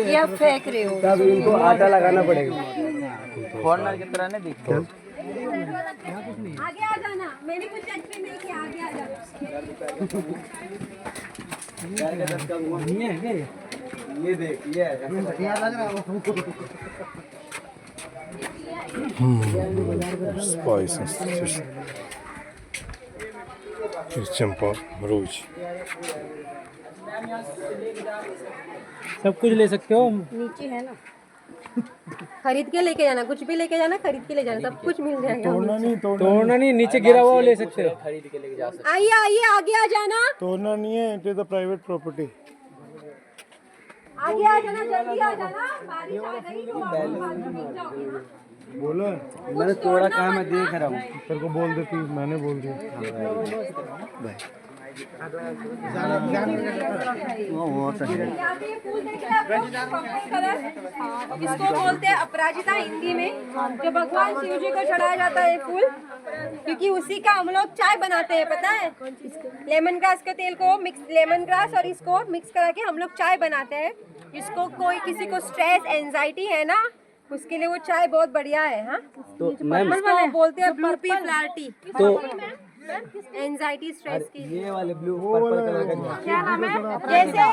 ये आप फेंक रहे हो, तब इनको आटा लगाना पड़ेगा। फॉरनर की तरह नहीं दिखते। आगे आ जाना, मैंने कुछ टच नहीं किया, आगे आ जाना। ये देख, ये Spices. चंपा रोज सब कुछ ले सकते हो। नीचे है ना, खरीद के लेके जाना, कुछ भी लेके जाना, खरीद के ले जाना, सब कुछ मिल जाएगा। तोड़ना नहीं, नीचे गिरा हुआ ले सकते हो। खरीद के लेके जा सकते। आइए आइए, आगे आ जाना, तोड़ना नहीं है, it is a private property. आगे आ जाना, जल्दी आ जाना, बारिश आ गई तो आप बाद में भीग जाओगे ना। बोला मैंने तोड़ा कहा, मैं देख रहा हूँ। तेरे को बोल देती, मैंने बोल दिया। वो तो है। यहाँ पे ये फूल देख रहे हैं आप लोग, पर्पल कलर, इसको बोलते हैं अपराजिता हिंदी में, जो भगवान शिव जी को चढ़ाया जाता है ये फूल, क्योंकि उसी का हम लोग चाय बनाते हैं, पता है। लेमन ग्रास के तेल को मिक्स, लेमन ग्रास और इसको मिक्स करा के हम लोग चाय बनाते हैं। इसको कोई किसी को स्ट्रेस एंजाइटी है ना, उसके लिए वो चाय बहुत बढ़िया है। हाँ, तो मैम इसको बोलते हैं ब्लू पी फ्लैट टी, तो एंजाइटी स्ट्रेस की। ये वाले ब्लू पर्पल कलर का क्या नाम है? जैसे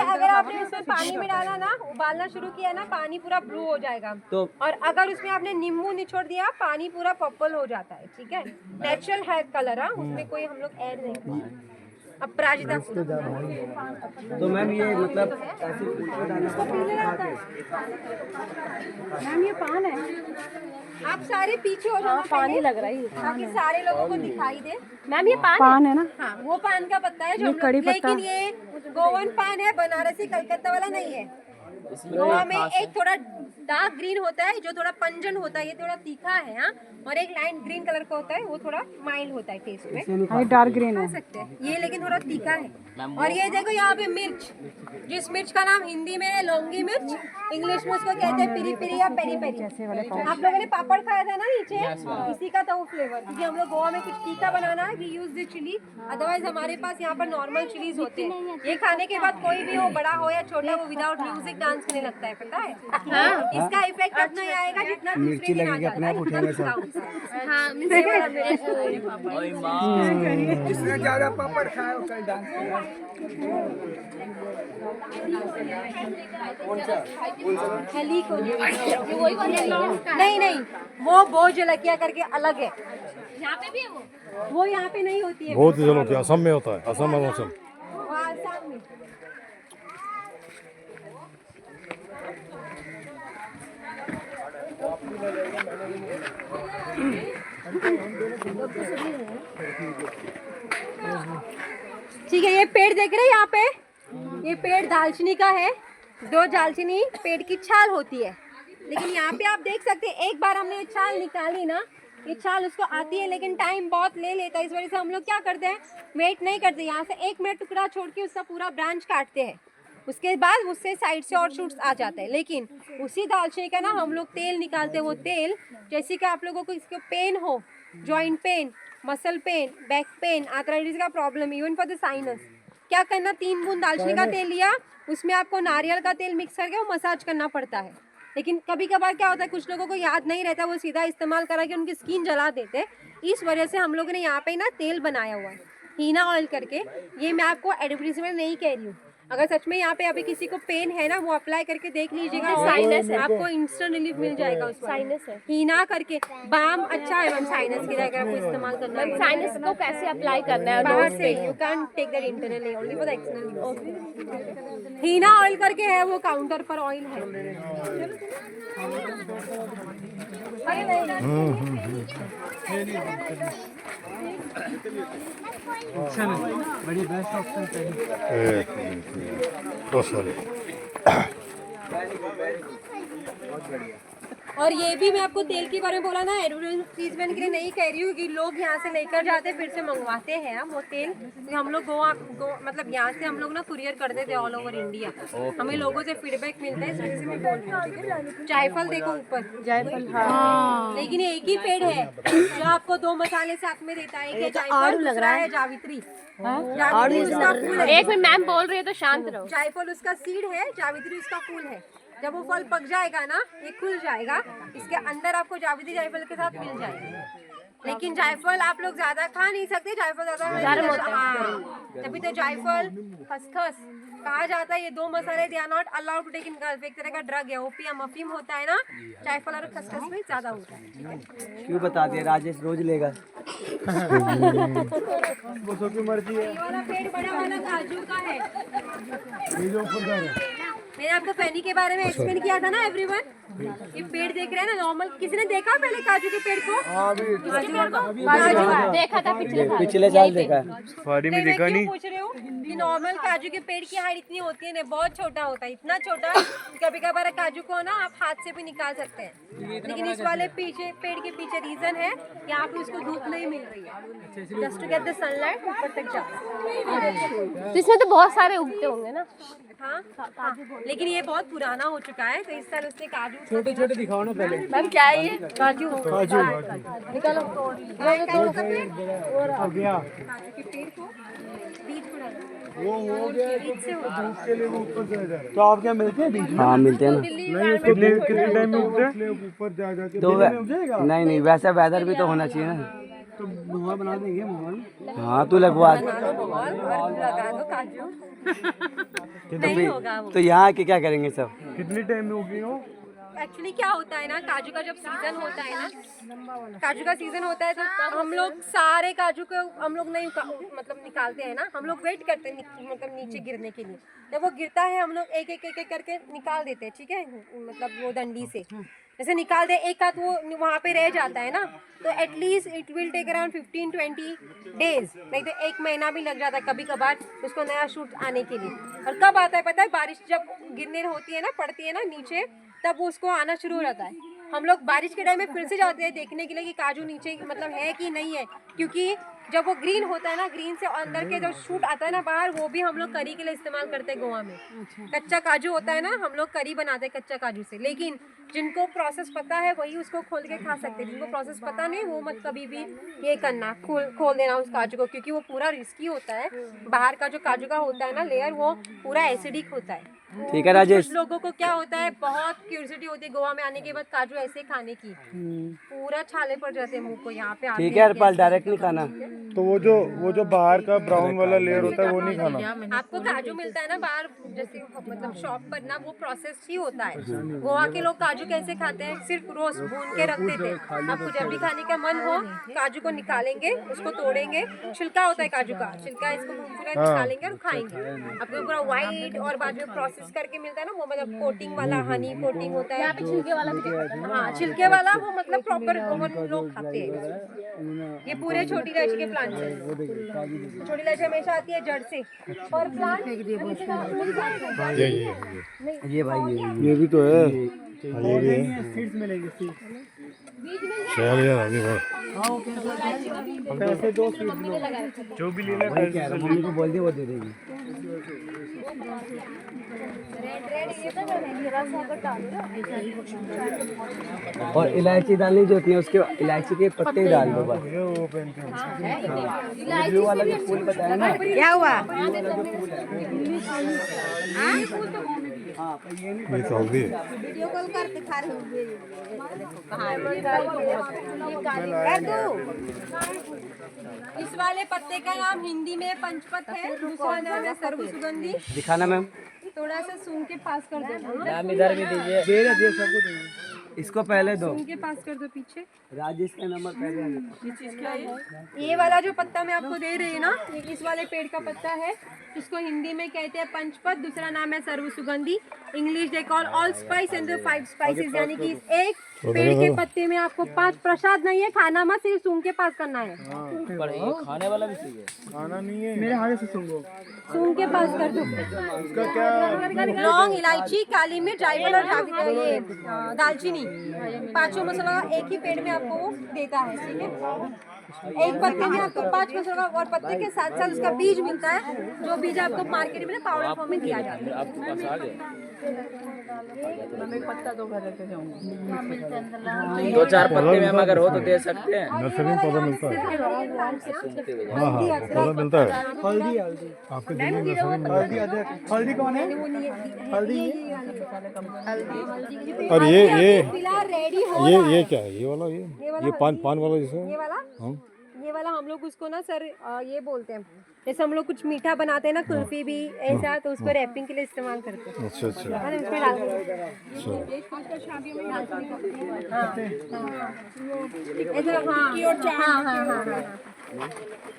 अगर आपने उसमें पानी में डाला ना, उबालना शुरू किया ना, पानी पूरा ब्लू हो जाएगा। तो और अगर उसमें आपने नींबू निचोड़ दिया, पानी पूरा पर्पल हो जाता है। ठीक है, नेचुरल है कलर। हाँ, उसमें कोई हम लोग ऐड नहीं, अपराजिता फूल। तो मैम ये मतलब ऐसे फूल को डालना मैम ये पान है, आप सारे पीछे हो जाओ, पानी लग रहा है ताकि सारे लोगों को दिखाई दे। मैम ये पान है ना? हाँ, वो पान का पत्ता है जो लेकिन ये गोवन पान है, बनारसी कलकत्ता वाला नहीं है। गोवा में एक थोड़ा डार्क ग्रीन होता है जो थोड़ा पंजन होता है, ये थोड़ा तीखा है। हाँ, और एक लाइट ग्रीन कलर का होता है, वो थोड़ा माइल्ड होता है टेस्ट में, डार्क ग्रीन खा सकते हैं ये, लेकिन थोड़ा तीखा है। और ये देखो यहाँ पे मिर्च, जिस मिर्च का नाम हिंदी में है लौंगी मिर्च, इंग्लिश में उसको कहते हैं पिरी पिरी या पेरी पेरी। आप लोगों ने पापड़ खाया था ना नीचे, इसी का था वो फ्लेवर, क्योंकि हम लोग गोवा में कुछ तीखा बनाना है, we use this chilli, otherwise हमारे पास यहाँ पर नॉर्मल चिलीज होते हैं। ये खाने के बाद कोई भी हो, बड़ा हो या छोटा, वो विदाउट म्यूजिक डांस करने लगता है, पता है। हाँ, इसका इफेक्ट उतना ही आएगा जितना मिर्ची लगेगी अपने आप उठेंगे सब। हाँ, जिसने ज्यादा पापड़ खाया वो कल डांस करेगा। नहीं नहीं, वो बहुत जलकिया करके अलग है। यहाँ पे भी है वो यहाँ पे नहीं होती है। बहुत ही चलो क्या असम में होता है, असम और मौसम। वो आसाम में। ठीक है, ये पेड़ देख रहे हैं यहाँ पे, ये पेड़ दालचीनी का है। दो दालचीनी पेड़ की छाल होती है, लेकिन यहाँ पे आप देख सकते हैं, एक बार हमने ये छाल निकाली ना, ये छाल उसको आती है, लेकिन टाइम बहुत ले लेता है। इस वजह से हम लोग क्या करते हैं, वेट नहीं करते, यहाँ से 1 मिनट टुकड़ा छोड़ के उसका पूरा ब्रांच काटते हैं। उसके बाद उससे साइड से और शूट्स आ जाते हैं। लेकिन उसी दालचीनी का ना हम लोग तेल निकालते हैं। वो तेल, जैसे कि आप लोगों को इसको पेन हो, joint pain, muscle pain, back pain, arthritis का problem, even for the sinus, क्या करना, 3 बूंद दालचीनी का तेल लिया, उसमें आपको नारियल का तेल मिक्स करके वो मसाज करना पड़ता है। लेकिन कभी कभार क्या होता है, कुछ लोगों को याद नहीं रहता, वो सीधा इस्तेमाल करा के उनकी स्किन जला देते। इस वजह से हम लोगों ने यहाँ पे ना तेल बनाया हुआ है, हीना ऑयल करके। ये मैं आपको एडवर्टाइजमेंट नहीं कह रही हूँ, अगर सच में यहाँ पे अभी किसी को पेन है ना, वो अप्लाई करके देख लीजिएगा, साइनस है, आपको इंस्टेंट रिलीफ मिल जाएगा। उस साइनस है, हीना करके बाम अच्छा है मैम साइनस के लिए, अगर आपको इस्तेमाल करना है। साइनस को कैसे अप्लाई करना है? बाहर से, you can take that internally, only for the external. Henna oil करके है, वो काउंटर पर ऑयल है। बड़ी बेस्ट ऑप्शन तो सॉरी। बहुत बढ़िया। और ये भी मैं आपको तेल के बारे में बोला ना, एडवर्टाइजमेंट के लिए नहीं कह रही हूँ कि लोग यहाँ से लेकर जाते फिर से मंगवाते हैं हम वो तेल। हम लोग मतलब यहाँ से हम लोग ना कुरियर करते थे ऑल ओवर इंडिया। हमें लोगों से फीडबैक मिलता है, इस वजह से मैं बोल रही हूँ, ठीक है। जायफल देखो ऊपर, जायफल, हाँ। लेकिन एक ही पेड़ है जो आपको 2 मसाले साथ में देता है, एक है जायफल, लग रहा है जावित्री। जावित्री उसका फूल है। एक मिनट मैम बोल रही है तो शांत रहो। जायफल उसका सीड है, जावित्री उसका फूल है। जब वो फल पक जाएगा ना, ये खुल जाएगा, इसके अंदर आपको जावित्री जायफल के साथ मिल जाएगा। लेकिन जायफल आप लोग ज्यादा खा नहीं सकते, जायफल ज्यादा, हाँ, तभी तो जायफल, खसखस कहा जाता है, ये 2 मसाले they are not allowed to take in girls. एक तरह का ड्रग है, ओपियम अफीम होता है ना, जायफल और खसखस में ज्यादा होता है। क्यों बताते हैं, राजेश रोज लेगा। बसों की मर्जी है। ये वाला पेड़ बड़ा वाला काजू का है। ये जो ऊपर जा रहा है। मैंने आपको फैनी के बारे में एक्सप्लेन किया था ना एवरीवन। ये पेड़ देख रहे हैं ना, नॉर्मल किसी ने देखा पहले काजू के पेड़ को? काजू देखा था पिछले साल देखा। सफारी में देखा नहीं। पूछ रहे हो कि नॉर्मल काजू के पेड़ की हाइट इतनी होती है ना, बहुत छोटा होता है, इतना छोटा कभी कभार काजू को ना आप हाथ से भी निकाल सकते हैं। लेकिन इस वाले पीछे पेड़ के पीछे रीजन है कि आप उसको धूप नहीं मिल रही है, just to get the sunlight ऊपर तक जाओ। तो इसमें तो बहुत सारे उगते होंगे ना। हाँ, लेकिन ये बहुत पुराना हो चुका है, तो इस साल उसने काजू छोटे छोटे दिखाओ ना पहले। मैम क्या है ये? काजू काजू निकालो हो गया। काजू के पेड़ को बीज को डालो। वो हो गया तो धूप के लिए वो ऊपर चले जा रहा है। तो आप क्या मिलते हैं बीच में? हाँ मिलते हैं ना। नहीं उसको कितने टाइम में उगते हैं? ऊपर जा जाके तो नहीं वैसा वेदर भी तो होना चाहिए ना। तो माहौल बना देंगे माहौल। हाँ तू लगवा। लगा दो काजू। नहीं होगा वो। तो यहाँ के क्या करेंगे सब? कितने टाइम में उगी हो? एक्चुअली क्या होता है ना, काजू का जब सीजन होता है ना, काजू का सीजन होता है तो हम लोग सारे काजू को हम लोग नहीं मतलब निकालते हैं ना, हम लोग वेट करते हैं मतलब नीचे गिरने के लिए। जब वो गिरता है हम लोग एक एक करके निकाल देते हैं, ठीक है, मतलब वो डंडी से जैसे निकाल दे, एक हाथ वो वहाँ पे रह जाता है ना, तो at least it will take around 15-20 days, नहीं तो 1 महीना भी लग जाता है कभी कभार उसको नया शूट आने के लिए। और कब आता है पता है? बारिश जब गिरने होती है ना, पड़ती है ना नीचे, तब वो उसको आना शुरू हो जाता है। हम लोग बारिश के टाइम में फिर से जाते हैं देखने के लिए कि काजू नीचे मतलब है कि नहीं है, क्योंकि जब वो ग्रीन होता है ना, ग्रीन से अंदर के जो शूट आता है ना बाहर, वो भी हम लोग करी के लिए इस्तेमाल करते हैं गोवा में। कच्चा काजू होता है ना, हम लोग करी बनाते हैं कच्चा काजू से। लेकिन जिनको प्रोसेस पता है वही उसको खोल के खा सकते हैं, जिनको प्रोसेस पता नहीं वो मत कभी भी ये करना खोल देना उस काजू को, क्योंकि वो पूरा रिस्की होता है। बाहर का जो काजू का होता है ना लेयर, वो पूरा एसिडिक होता है। ठीक है राजेश। कुछ लोगों को क्या होता है, बहुत क्यूरियोसिटी होती है गोवा में आने के बाद काजू ऐसे खाने की, पूरा छाले पड़ जाते हैं मुंह को यहाँ पे आते ठीक है हरपाल, डायरेक्ट नहीं खाना। तो वो जो बाहर का ब्राउन वाला लेयर होता है वो नहीं खाना। आपको काजू मिलता है ना बाहर, जैसे मतलब शॉप पर ना, वो प्रोसेस ही होता है। गोवा के लोग काजू कैसे खाते हैं, सिर्फ रोज भून के रखते थे। आपको जब भी खाने का मन हो, काजू को निकालेंगे, उसको तोड़ेंगे, छिलका होता है काजू का, छिलका इसको पूरा निकालेंगे और खाएंगे। आपको पूरा व्हाइट और बाद में प्रोसेस करके मिलता है ना, वो मतलब कोटिंग वाला, हनी कोटिंग होता है। छिलके वाला भी देखा। हाँ, छिलके वाला वो मतलब प्रॉपर गोवन लोग खाते हैं। ये पूरे छोटी इलायची के प्लांट है। छोटी इलायची हमेशा आती है जड़ से, और प्लांट ये भाई ये भी तो है। ये भी है। सीड्स मिलेंगे सीड्स। चल यार आगे बढ़। पैसे 2 सीड्स लो। जो भी लेना है मम्मी को बोल दी, वो दे देगी। और इलायची डालनी जो होती है, उसके इलायची के पत्ते ही डाल दो बस। वो पहनते हैं। ब्लू वाला जो फूल बताया ना, क्या हुआ? ये सब्जी वीडियो कॉल कर दिखा रही हूँ। इस वाले पत्ते का नाम हिंदी में पंचपत है, दूसरा नाम है सर्व सुगंधी। दिखाना मैम। थोड़ा सा सूंघ के पास कर दो, मैम इधर भी दीजिए। दे सबको दे। इसको पहले दो। सूंघ के पास कर दो पीछे। राजेश का नंबर पहले आना। ये वाला जो पत्ता मैं आपको दे रही है ना, ये इस वाले पेड़ का पत्ता है, इसको हिंदी में कहते हैं पंचपत, दूसरा नाम है सर्व सुगंधी। English they call all spice and the 5 spices, यानी कि एक पेड़ के पत्ते में आपको 5 प्रसाद नहीं है, खाना मत, सिर्फ सूंघ के पास करना है। पर ये खाने वाला भी चाहिए। खाना नहीं है। मेरे हाथ से सुन सूंघ के पास कर दो। उसका क्या? लौंग, इलायची, काली मिर्च, जायफल और ये दालचीनी, पांचों मसाला एक ही पेड़ में आपको वो देता है, ठीक है। एक पत्ते में आपको 5 मसाला और पत्ते के साथ साथ उसका बीज मिलता है, जो बीज आपको मार्केट में पाउडर फॉर्म में दिया जाता है। आपके पास आ गए दो चार पत्ते में हम अगर हो तो दे सकते हैं। नर्सरी में पौधा मिलता है। हाँ हाँ पौधा मिलता है। हल्दी हल्दी आपके दिल्ली नर्सरी में मिलता हल्दी अदरक हल्दी कौन है हल्दी है। और ये फिलहाल रेडी हो ये क्या है? ये वाला ये पान वाला जैसे ये वाला हाँ ये वाला हम लोग उसको ना सर ये बोलते हैं, जैसे हम लोग कुछ मीठा बनाते हैं ना, कुल्फी भी ऐसा, तो उसको रैपिंग के लिए इस्तेमाल करते हैं। अच्छा अच्छा है ना, उसमें डाल के ऐसा, हाँ।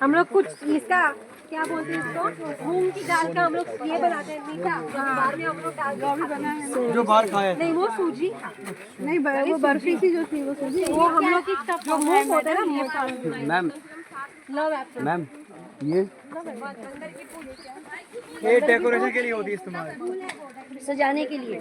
हम लोग कुछ इसका क्या बोलते हैं इसको, मूंग की दाल का हम लोग ये बनाते हैं मीठा, बाहर में हम लोग डाल जो बाहर खाए नहीं वो सूजी नहीं, वो बर्फी सी जो थी वो सूजी, वो हम लोग की जो मूंग होता है ना, मूंग का मैम लव एप्पल। मैम ये डेकोरेशन के लिए होती है इस्तेमाल सजाने के लिए।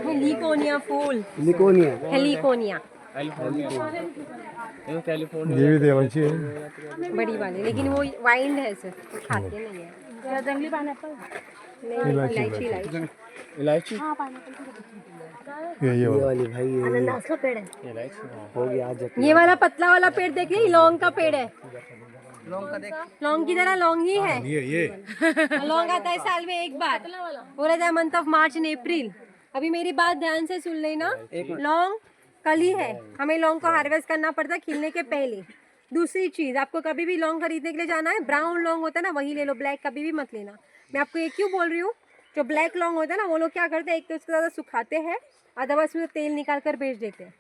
हेलिकोनिया फूल, लिकोनिया हेलिकोनिया कैलिफोर्निया ये भी देवांशी है। बड़ी वाली, लेकिन वो वाइल्ड है सर, खाते नहीं है। जंगली पाइनएप्पल नहीं, इलायची इलायची ये वाला वाली भाई ये अनानास का पेड़ है। हो गया आज ये वाला पतला वाला पेड़ देखिए, लौंग का पेड़ है। लौंग की तरह लौंग ही है। ये लौंग आता है साल में एक बार, हो रहा है month of March and April. अभी मेरी बात ध्यान से सुन लेना, लौंग कली है, हमें लौंग को हार्वेस्ट करना पड़ता है खिलने के पहले। दूसरी चीज, आपको कभी भी लौंग खरीदने के लिए जाना है, ब्राउन लौंग होता है ना वही ले लो, ब्लैक कभी भी मत लेना। मैं आपको ये क्यों बोल रही हूँ, जो ब्लैक लौंग होता है ना वो लोग क्या करते हैं, एक तो उसको ज़्यादा सुखाते हैं, अदरवाइज उसमें तेल निकाल कर बेच देते हैं।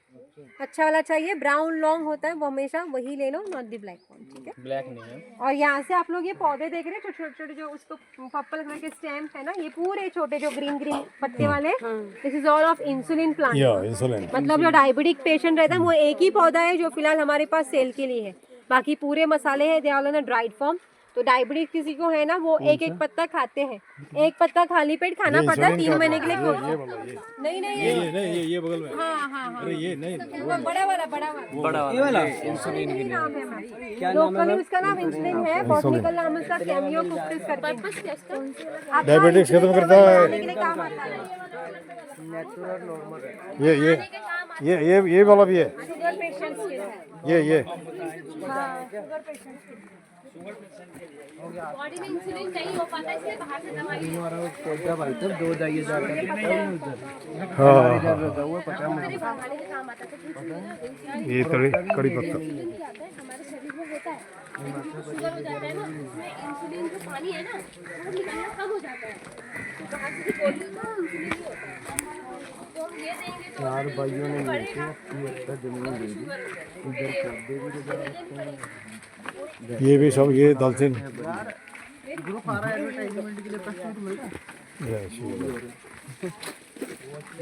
अच्छा वाला चाहिए, ब्राउन लौंग होता है वो हमेशा वही ले लो, नॉट द ब्लैक वन, ठीक है। ब्लैक नहीं है। और यहाँ से आप लोग ये पौधे देख रहे हैं, छोटे छोटे जो उसको पर्पल कलर के स्टेम्स है ना, ये पूरे छोटे जो ग्रीन ग्रीन पत्ते वाले, this is all of insulin plant. Insulin मतलब जो डायबिटिक पेशेंट रहता है वो एक ही पौधा है जो फिलहाल हमारे पास सेल के लिए है, बाकी पूरे मसाले हैं they are in a dried form. तो डायबिटीज किसी को है ना, वो एक एक पत्ता खाते हैं, एक पत्ता खाली पेट खाना पड़ता है 3 महीने के लिए। नहीं ये बगल में हाँ, अरे ये नहीं बड़ा वाला ये वाला इंसुलिन नाम है मैम, लोकली उसका नाम इंसुलिन है, बॉटनिकल नाम उसका कैमियो कुक्टिस करके। डायबिटीज खत्म करता है। खाने के लिए काम आता है, ये वाला भी है। शुगर पेशेंट्स के लिए है। ये शुगर पेशेंट्स के लिए। बॉडी में इंसुलिन नहीं हो पाता, इसलिए बाहर से दवाई पौधा भाई तब 2000 का हाँ खाने के काम आता है। ये कड़ी पत्ता इंसुलिन क्या आता है हमारे शरीर में होता है, शुगर हो जाता है ना, उसमें इंसुलिन जो पानी है ना वो निकलना कम हो जाता है, तो बाहर से कोई इंसुलिन नहीं होता है। तो हम ये देंगे तो चार भाइयों ने बढ़ेगा। मिलकर जमीन दे दी, इधर पौधे भी लगा ये भी सब ये दालचीनी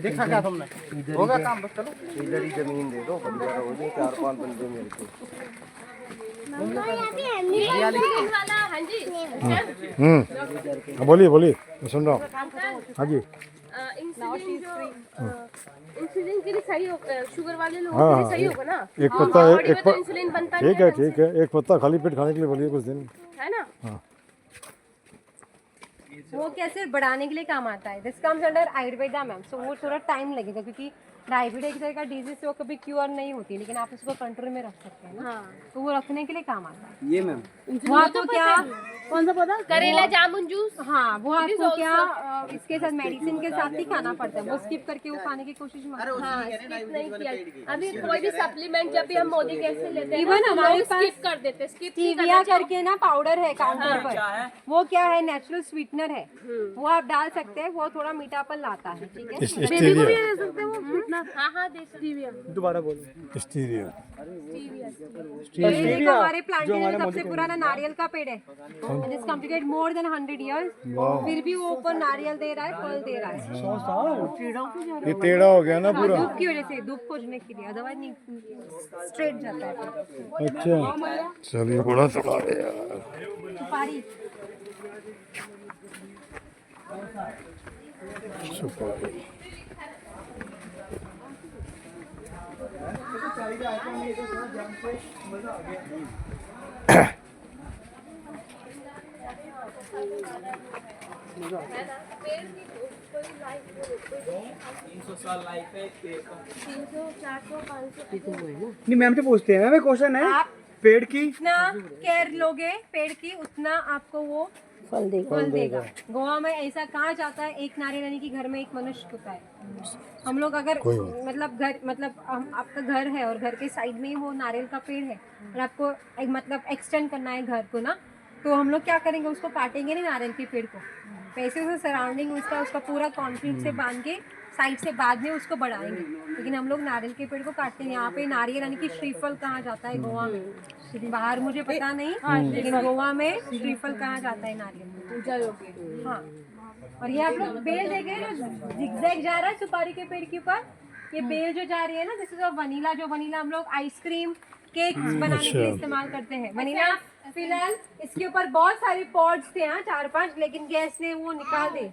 देखा क्या तुमने होगा काम, बस चलो इधर ही जमीन दे दो, बंदा हो जाए 4-5 बंदे मिलके। इंसुलिन वाला, हाँ जी बोलिए मैं सुन रहा हूँ। हाँ जी इंसुलिन जो इंसुलिन के लिए सही होगा, शुगर वाले लोगों हाँ, के लिए सही होगा ना, एक पत्ता है, बॉडी में तो इंसुलिन बनता नहीं ठीक है एक पत्ता खाली पेट खाने के लिए बोलिए कुछ दिन। है ना। वो कैसे बढ़ाने के लिए काम आता है, this comes under Ayurveda ma'am. So वो थोड़ा टाइम लगेगा क्योंकि डायबिटीज एक तरह का डिजीज वो कभी क्योर नहीं होती, लेकिन आप उसको कंट्रोल में रख सकते हैं ना, तो वो रखने के लिए काम आता है। ये मैम वो आपको क्या, कौन सा पौधा, करेला जामुन जूस, हाँ वो आपको क्या इसके साथ मेडिसिन के साथ ही खाना पड़ता है, वो स्किप करके वो खाने की कोशिश मत करो। हाँ स्किप नहीं किया। अभी कोई भी सप्लीमेंट जब भी हम मोदी कैसे लेते हैं Even ना, तो हमारे लोग पास स्किप कर देते हैं, स्किप नहीं स्टीविया करके ना पाउडर है काउंटर पर, वो क्या है नेचुरल स्वीटनर है, वो आप डाल सकते हैं, वो थोड़ा मीठापन लाता है, ठीक है। ना? हाँ दे सकते। दोबारा बोलो। स्टीरियो ये देखो हमारे प्लांटेशन में सबसे पुराना नारियल का पेड़ है। It is completed more than 100 years. फिर भी वो ऊपर नारियल दे रहा है, फल दे रहा है। ये टेढ़ा हो गया ना पूरा। धूप की वजह से, धूप खोजने के लिए, अदरवाइज नहीं स्ट्रेट जाता है। अच्छा चलिए बड़ा सुना रहे यार। सुपारी सुपारी नहीं मैम से पूछते हैं, मैम क्वेश्चन है आप पेड़ की। जितना केयर लोगे पेड़ की, उतना आपको वो फल देगा। गोवा में ऐसा कहा जाता है, एक नारियल यानी कि घर में एक मनुष्य होता है। हम लोग अगर आपका घर है और घर के साइड में ही वो नारियल का पेड़ है और आपको एक्सटेंड करना है घर को ना, तो हम लोग क्या करेंगे, उसको काटेंगे नहीं नारियल के पेड़ को, पैसे से सराउंडिंग उसका पूरा कंक्रीट से बांध के साइड से बाद में उसको बढ़ाएंगे। लेकिन हम लोग नारियल के पेड़ को काटते हैं। यहाँ पे नारियल यानी कि श्रीफल कहा जाता है गोवा में, लेकिन बाहर मुझे पता नहीं, लेकिन गोवा में श्रीफल कहा जाता है नारियल। हाँ, और ये आप लोग बेल देख रहे हैं ना, जिगजैग जा रहा है सुपारी के पेड़ के ऊपर। ये बेल जो जा रही है ना, दिस इज वनीला। जो वनीला हम लोग आइसक्रीम केक्स बनाने के लिए इस्तेमाल करते हैं। वनीला फिलहाल इसके ऊपर बहुत सारे पॉड्स थे, 4-5, लेकिन गैस ने वो निकाल दे।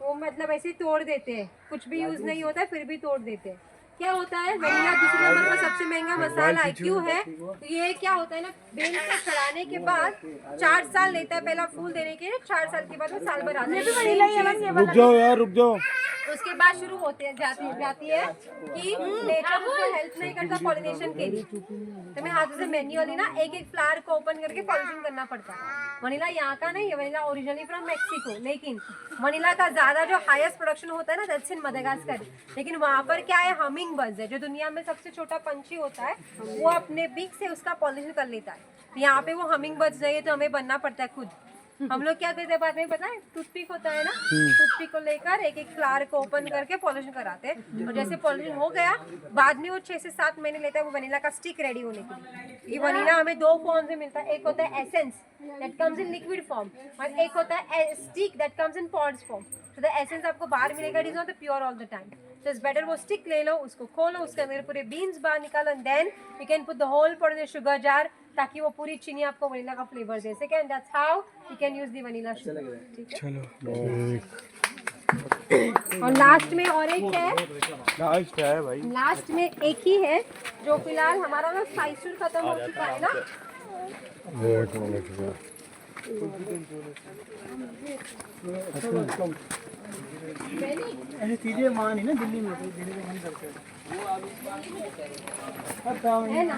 वो ऐसे तोड़ देते हैं, कुछ भी यूज नहीं होता है फिर भी तोड़ देते हैं। क्या होता है, वनीला दूसरे नंबर पर सबसे महंगा मसाला है। क्यों है? तो ये क्या होता है ना, बेल से चढ़ाने के बाद 4 साल लेता है पहला फूल देने के लिए। 4 साल के बाद वो साल भर आता है। रुक जाओ यार, रुक जाओ। उसके बाद शुरू होते हैं जाती है कि नेचर उसको हेल्प नहीं करता पॉलिनेशन के लिए, तो मैं हाथों से मैन्युअली ना एक फ्लावर को ओपन करके पॉलिनेशन करना पड़ता है। वनीला यहाँ का नहीं है, वनीला ओरिजिनली फ्रॉम मैक्सिको, लेकिन वनीला का ज्यादा जो हाईएस्ट प्रोडक्शन होता है ना, दैट्स इन मडागास्कर। लेकिन वहाँ पर क्या है, हमिंग बर्ड्स है, जो दुनिया में सबसे छोटा पंछी होता है, वो अपने बीक से उसका पॉलिनेशन कर लेता है। यहाँ पे वो हमिंग बर्ड्स नहीं है, तो हमें बनना पड़ता है खुद। हम लोग क्या करते हैं बाद में पता है, टूथपिक होता है ना, टूथपिक को लेकर एक फ्लावर को ओपन करके पॉलिनेशन कराते हैं। और जैसे पॉलिनेशन हो गया, बाद में वो 6 से 7 महीने लेता है वो वनीला का स्टिक रेडी होने के लिए। ये वनीला हमें 2 फॉर्म में मिलता है, एक होता है essence that comes in liquid form, और एक होता है stick that comes in pods form. तो द एसेंस आपको बाहर मिलेगा, it is not pure all the time. तो इट्स बेटर वो स्टिक ले लो, उसको खोलो, उसके अंदर पूरे बीन्स बाहर निकालो, and then you can put the whole powder in sugar jar, ताकि वो पूरी चीनी आपको वनीला का फ्लेवर दे सके। And that's how you can use the vanilla sugar. ठीक है, और लास्ट में और एक है, लास्ट है भाई, लास्ट में एक ही है जो फिलहाल हमारा ना स्पाइस खत्म हो चुका है ना। ऐसी चीजें मान ही ना दिल्ली में, दिल्ली में मन करते हैं है ना।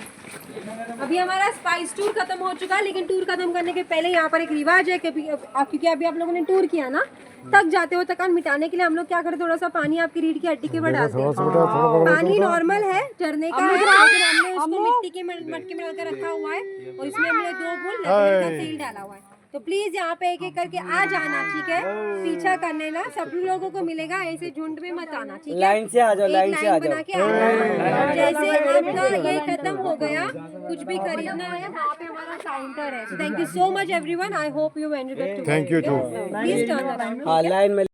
अभी हमारा स्पाइस टूर खत्म हो चुका है, लेकिन टूर खत्म करने के पहले यहाँ पर एक रिवाज है, क्योंकि अभी आप लोगों ने टूर किया ना, थक जाते हो, थकान मिटाने के लिए हम लोग क्या करते, थोड़ा सा पानी आपकी रीढ़ की हड्डी के ऊपर डालते हैं। पानी नॉर्मल है, झरने का है, लेकिन हमने उसको मिट्टी के मटके में डालकर रखा हुआ है, और इसमें हमने 2 बूंद लैवेंडर का तेल डाला हुआ है। तो प्लीज यहाँ पे एक करके आ जाना, ठीक है, पीछा करने ना, सब लोगों को मिलेगा, ऐसे झुंड में मत आना, ठीक है, लाइन से आ जाओ, लाइन से आ बना के आना। जैसे आपका ये खत्म हो गया, कुछ भी खरीदना है, वहाँ पे हमारा काउंटर है। Thank you so much everyone, I hope you enjoyed. Thank you too. Please turn around. हाँ, लाइन में